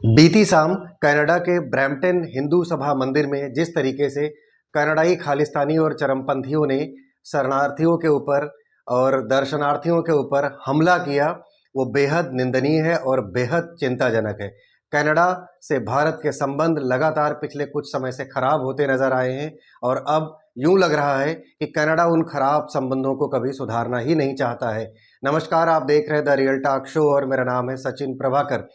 बीती शाम कनाडा के ब्रैम्पटन हिंदू सभा मंदिर में जिस तरीके से कनाडाई खालिस्तानी और चरमपंथियों ने शरणार्थियों के ऊपर और दर्शनार्थियों के ऊपर हमला किया, वो बेहद निंदनीय है और बेहद चिंताजनक है। कनाडा से भारत के संबंध लगातार पिछले कुछ समय से खराब होते नजर आए हैं और अब यूं लग रहा है कि कनाडा उन खराब संबंधों को कभी सुधारना ही नहीं चाहता है। नमस्कार, आप देख रहे हैं द रियल टॉक शो और मेरा नाम है सचिन प्रभाकर।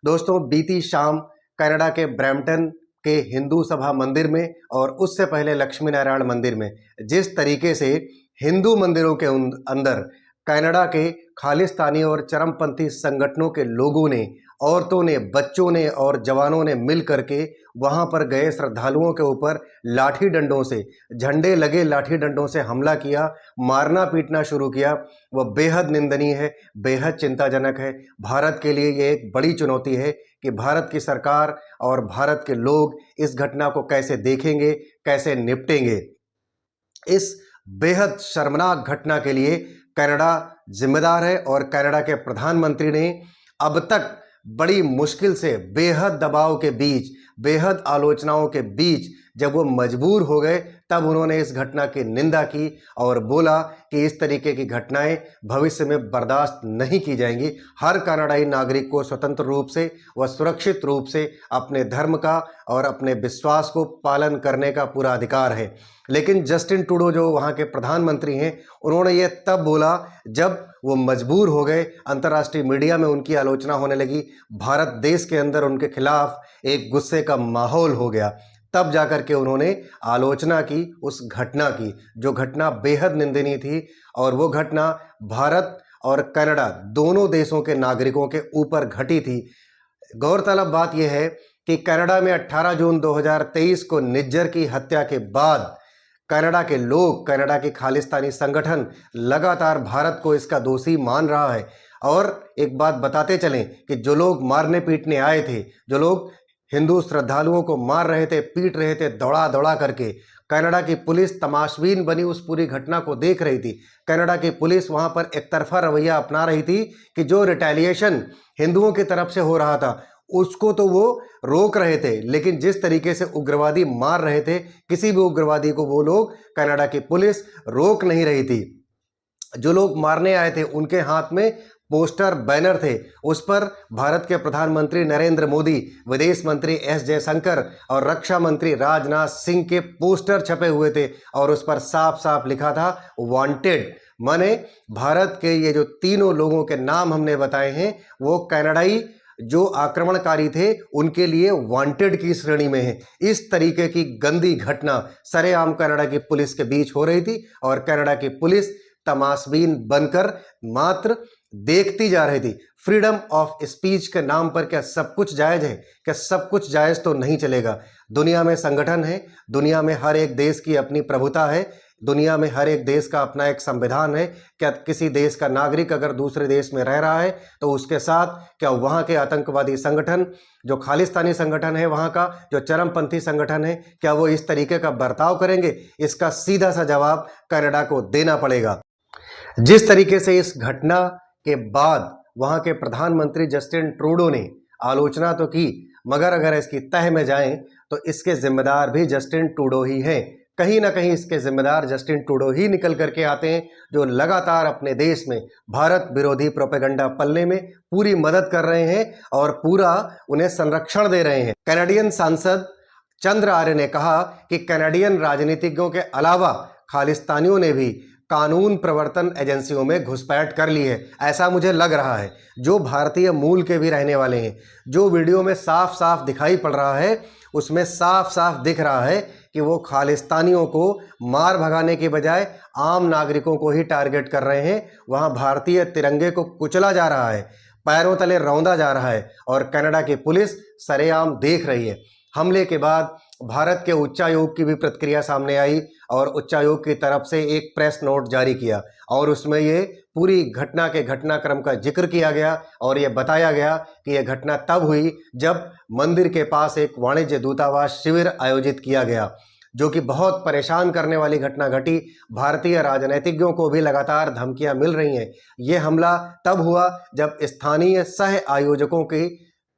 दोस्तों, बीती शाम कनाडा के ब्रैम्पटन के हिंदू सभा मंदिर में और उससे पहले लक्ष्मी नारायण मंदिर में जिस तरीके से हिंदू मंदिरों के अंदर कनाडा के खालिस्तानी और चरमपंथी संगठनों के लोगों ने, औरतों ने, बच्चों ने और जवानों ने मिल करके वहां पर गए श्रद्धालुओं के ऊपर लाठी डंडों से, झंडे लगे लाठी डंडों से हमला किया, मारना पीटना शुरू किया, वह बेहद निंदनीय है, बेहद चिंताजनक है। भारत के लिए ये एक बड़ी चुनौती है कि भारत की सरकार और भारत के लोग इस घटना को कैसे देखेंगे, कैसे निपटेंगे। इस बेहद शर्मनाक घटना के लिए कनाडा जिम्मेदार है और कनाडा के प्रधानमंत्री ने अब तक बड़ी मुश्किल से, बेहद दबाव के बीच, बेहद आलोचनाओं के बीच जब वो मजबूर हो गए तब उन्होंने इस घटना की निंदा की और बोला कि इस तरीके की घटनाएं भविष्य में बर्दाश्त नहीं की जाएंगी। हर कनाडाई नागरिक को स्वतंत्र रूप से व सुरक्षित रूप से अपने धर्म का और अपने विश्वास को पालन करने का पूरा अधिकार है। लेकिन जस्टिन ट्रूडो जो वहाँ के प्रधानमंत्री हैं, उन्होंने ये तब बोला जब वो मजबूर हो गए, अंतर्राष्ट्रीय मीडिया में उनकी आलोचना होने लगी, भारत देश के अंदर उनके खिलाफ एक गुस्से का माहौल हो गया, तब जाकर के उन्होंने आलोचना की उस घटना की, जो घटना बेहद निंदनीय थी और वो घटना भारत और कनाडा दोनों देशों के नागरिकों के ऊपर घटी थी। गौरतलब बात यह है कि कनाडा में 18 जून 2023 को निज्जर की हत्या के बाद कनाडा के लोग, कनाडा के खालिस्तानी संगठन लगातार भारत को इसका दोषी मान रहा है। और एक बात बताते चलें कि जो लोग मारने पीटने आए थे, जो लोग हिंदू श्रद्धालुओं को मार रहे थे, पीट रहे थे दौड़ा दौड़ा करके, कनाडा की पुलिस तमाशबीन बनी उस पूरी घटना को देख रही थी। कनाडा की पुलिस वहां पर एक तरफा रवैया अपना रही थी कि जो रिटेलिएशन हिंदुओं की तरफ से हो रहा था उसको तो वो रोक रहे थे, लेकिन जिस तरीके से उग्रवादी मार रहे थे किसी भी उग्रवादी को, वो लोग, कनाडा की पुलिस रोक नहीं रही थी। जो लोग मारने आए थे उनके हाथ में पोस्टर, बैनर थे, उस पर भारत के प्रधानमंत्री नरेंद्र मोदी, विदेश मंत्री एस जयशंकर और रक्षा मंत्री राजनाथ सिंह के पोस्टर छपे हुए थे और उस पर साफ साफ लिखा था वांटेड। माने भारत के ये जो तीनों लोगों के नाम हमने बताए हैं वो कनाडाई जो आक्रमणकारी थे उनके लिए वांटेड की श्रेणी में है। इस तरीके की गंदी घटना सरेआम कनाडा की पुलिस के बीच हो रही थी और कनाडा की पुलिस तमाशबीन बनकर मात्र देखती जा रही थी। फ्रीडम ऑफ स्पीच के नाम पर क्या सब कुछ जायज है? क्या सब कुछ जायज तो नहीं चलेगा। दुनिया में संगठन है, दुनिया में हर एक देश की अपनी प्रभुता है, दुनिया में हर एक देश का अपना एक संविधान है। क्या किसी देश का नागरिक अगर दूसरे देश में रह रहा है तो उसके साथ क्या वहाँ के आतंकवादी संगठन, जो खालिस्तानी संगठन है वहाँ का, जो चरमपंथी संगठन है, क्या वो इस तरीके का बर्ताव करेंगे? इसका सीधा सा जवाब कनाडा को देना पड़ेगा। जिस तरीके से इस घटना के बाद वहाँ के प्रधानमंत्री जस्टिन ट्रूडो ने आलोचना तो की, मगर अगर इसकी तह में जाएं तो इसके जिम्मेदार भी जस्टिन ट्रूडो ही हैं। कहीं ना कहीं इसके जिम्मेदार जस्टिन ट्रूडो ही निकल करके आते हैं, जो लगातार अपने देश में भारत विरोधी प्रोपेगेंडा पलने में पूरी मदद कर रहे हैं और पूरा उन्हें संरक्षण दे रहे हैं। कैनेडियन सांसद चंद्र आर्य ने कहा कि कैनेडियन राजनीतिज्ञों के अलावा खालिस्तानियों ने भी कानून प्रवर्तन एजेंसियों में घुसपैठ कर ली है। ऐसा मुझे लग रहा है, जो भारतीय मूल के भी रहने वाले हैं, जो वीडियो में साफ साफ दिखाई पड़ रहा है उसमें साफ साफ दिख रहा है कि वो खालिस्तानियों को मार भगाने के बजाय आम नागरिकों को ही टारगेट कर रहे हैं। वहाँ भारतीय तिरंगे को कुचला जा रहा है, पैरों तले रौंदा जा रहा है और कनाडा की पुलिस सरेआम देख रही है। हमले के बाद भारत के उच्चायोग की भी प्रतिक्रिया सामने आई और उच्चायोग की तरफ से एक प्रेस नोट जारी किया और उसमें ये पूरी घटना के घटनाक्रम का जिक्र किया गया और ये बताया गया कि यह घटना तब हुई जब मंदिर के पास एक वाणिज्य दूतावास शिविर आयोजित किया गया, जो कि बहुत परेशान करने वाली घटना घटी। भारतीय राजनीतिज्ञों को भी लगातार धमकियां मिल रही हैं। ये हमला तब हुआ जब स्थानीय सह आयोजकों की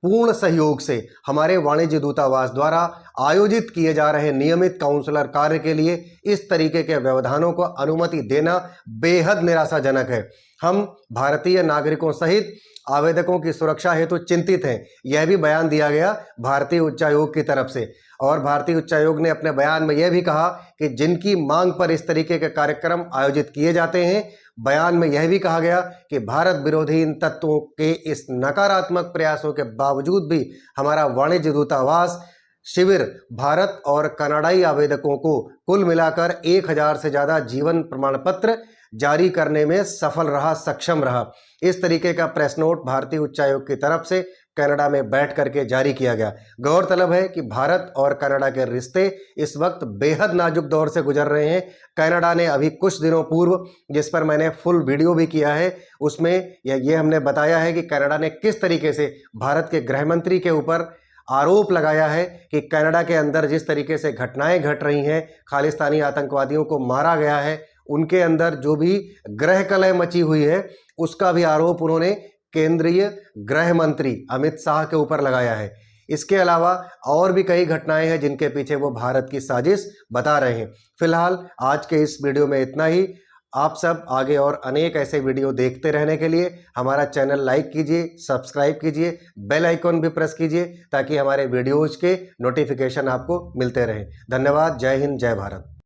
पूर्ण सहयोग से हमारे वाणिज्य दूतावास द्वारा आयोजित किए जा रहे नियमित काउंसलर कार्य के लिए इस तरीके के व्यवधानों को अनुमति देना बेहद निराशाजनक है। हम भारतीय नागरिकों सहित आवेदकों की सुरक्षा हेतु चिंतित हैं। यह भी बयान दिया गया भारतीय उच्चायोग की तरफ से, और भारतीय उच्चायोग ने अपने बयान में यह भी कहा कि जिनकी मांग पर इस तरीके के कार्यक्रम आयोजित किए जाते हैं, बयान में यह भी कहा गया कि भारत विरोधी इन तत्वों के इस नकारात्मक प्रयासों के बावजूद भी हमारा वाणिज्य दूतावास शिविर भारत और कनाडाई आवेदकों को कुल मिलाकर 1000 से ज़्यादा जीवन प्रमाण पत्र जारी करने में सक्षम रहा। इस तरीके का प्रेस नोट भारतीय उच्चायोग की तरफ से कनाडा में बैठ करके जारी किया गया। गौरतलब है कि भारत और कनाडा के रिश्ते इस वक्त बेहद नाजुक दौर से गुजर रहे हैं। कनाडा ने अभी कुछ दिनों पूर्व, जिस पर मैंने फुल वीडियो भी किया है, उसमें ये हमने बताया है कि कनाडा ने किस तरीके से भारत के गृह मंत्री के ऊपर आरोप लगाया है कि कनाडा के अंदर जिस तरीके से घटनाएं घट रही हैं, खालिस्तानी आतंकवादियों को मारा गया है, उनके अंदर जो भी गृह कलह मची हुई है, उसका भी आरोप उन्होंने केंद्रीय गृह मंत्री अमित शाह के ऊपर लगाया है। इसके अलावा और भी कई घटनाएं हैं जिनके पीछे वो भारत की साजिश बता रहे हैं। फिलहाल आज के इस वीडियो में इतना ही। आप सब आगे और अनेक ऐसे वीडियो देखते रहने के लिए हमारा चैनल लाइक कीजिए, सब्सक्राइब कीजिए, बेल आइकॉन भी प्रेस कीजिए ताकि हमारे वीडियोज के नोटिफिकेशन आपको मिलते रहें। धन्यवाद। जय हिंद, जय भारत।